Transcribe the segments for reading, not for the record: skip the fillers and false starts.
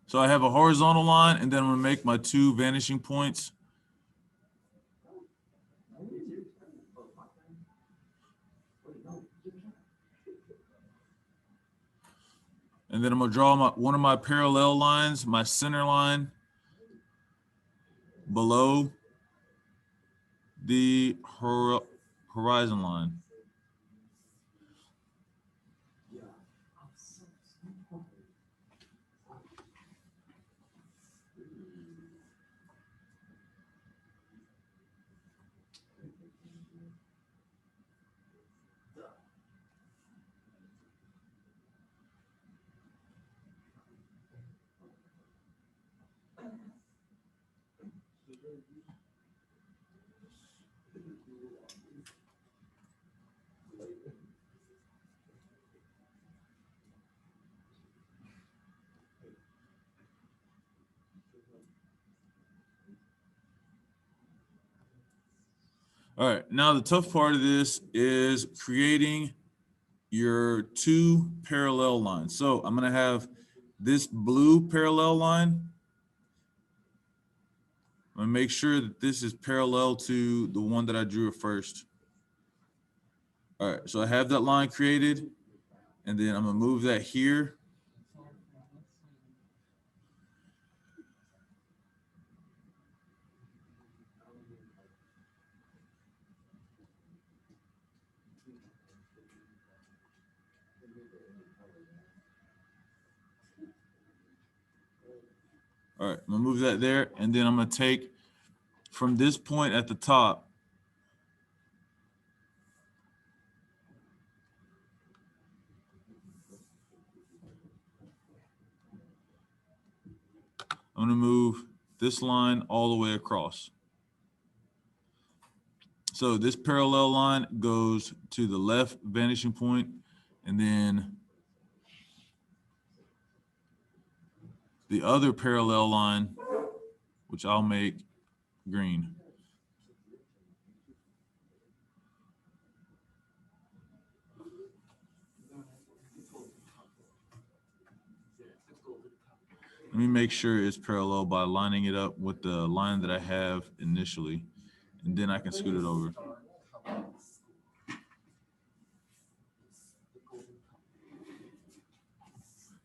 So I have a horizontal line, and then I'm going to make my two vanishing points. And then I'm going to draw one of my parallel lines, my center line, below the horizon line. All right, now the tough part of this is creating your two parallel lines. So I'm going to have this blue parallel line. I'm going to make sure that this is parallel to the one that I drew at first. All right, so I have that line created, and then I'm going to move that here. All right, I'm going to move that there, and then I'm going to take from this point at the top, I'm going to move this line all the way across. So this parallel line goes to the left vanishing point, and then the other parallel line, which I'll make green. Let me make sure it's parallel by lining it up with the line that I have initially, and then I can scoot it over.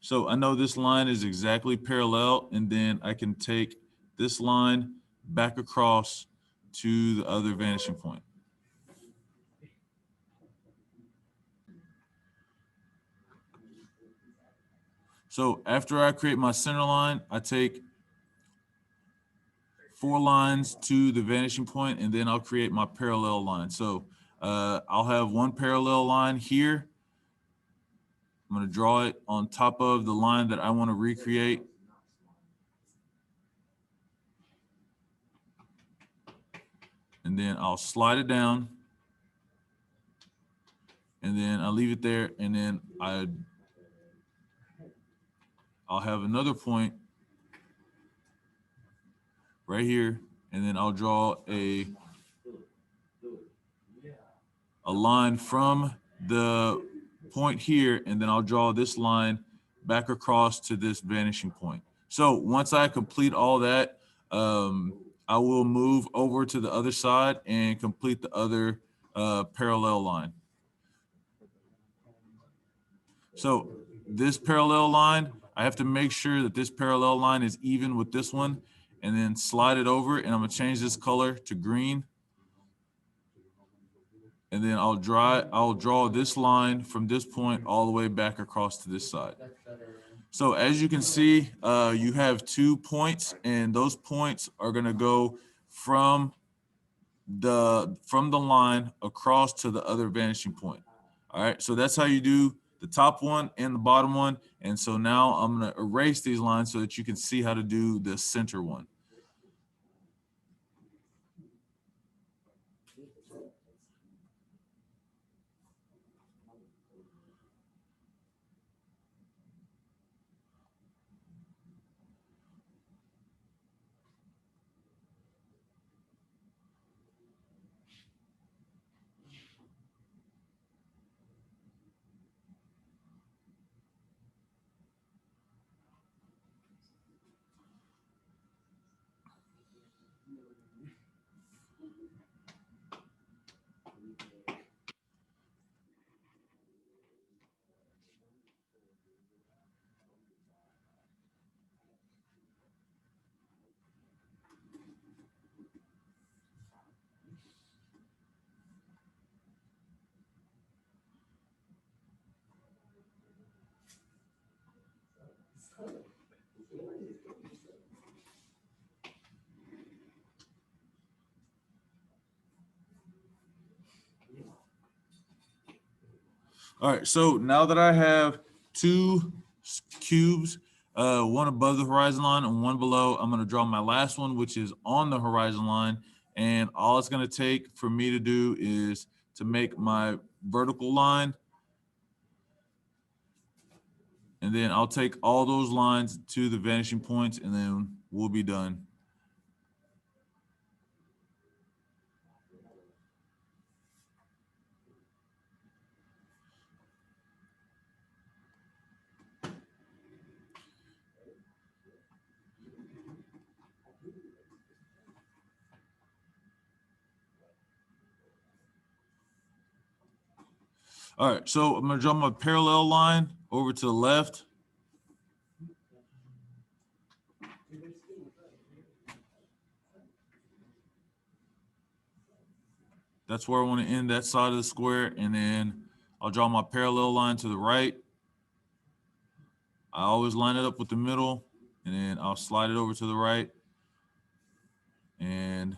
So I know this line is exactly parallel, and then I can take this line back across to the other vanishing point. So after I create my center line, I take 4 lines to the vanishing point, and then I'll create my parallel line. So I'll have one parallel line here. I'm going to draw it on top of the line that I want to recreate. And then I'll slide it down. And then I'll leave it there. And then I'll have another point right here. And then I'll draw a line from the point here, and then I'll draw this line back across to this vanishing point. So once I complete all that, I will move over to the other side and complete the other parallel line. So this parallel line, I have to make sure that this parallel line is even with this one, and then slide it over, and I'm gonna change this color to green. And then I'll draw this line from this point all the way back across to this side. So as you can see, you have 2 points, and those points are going to go from the line across to the other vanishing point. All right, so that's how you do the top one and the bottom one. And so now I'm going to erase these lines so that you can see how to do the center one. All right, so now that I have two cubes, one above the horizon line and one below, I'm gonna draw my last one, which is on the horizon line. And all it's gonna take for me to do is to make my vertical line. And then I'll take all those lines to the vanishing points and then we'll be done. All right, so I'm gonna draw my parallel line over to the left. That's where I want to end that side of the square. And then I'll draw my parallel line to the right. I always line it up with the middle and then I'll slide it over to the right. And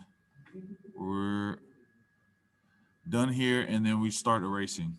we're done here. And then we start erasing.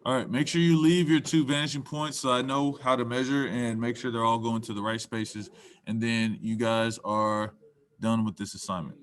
All right, make sure you leave your two vanishing points so I know how to measure and make sure they're all going to the right spaces. And then you guys are done with this assignment.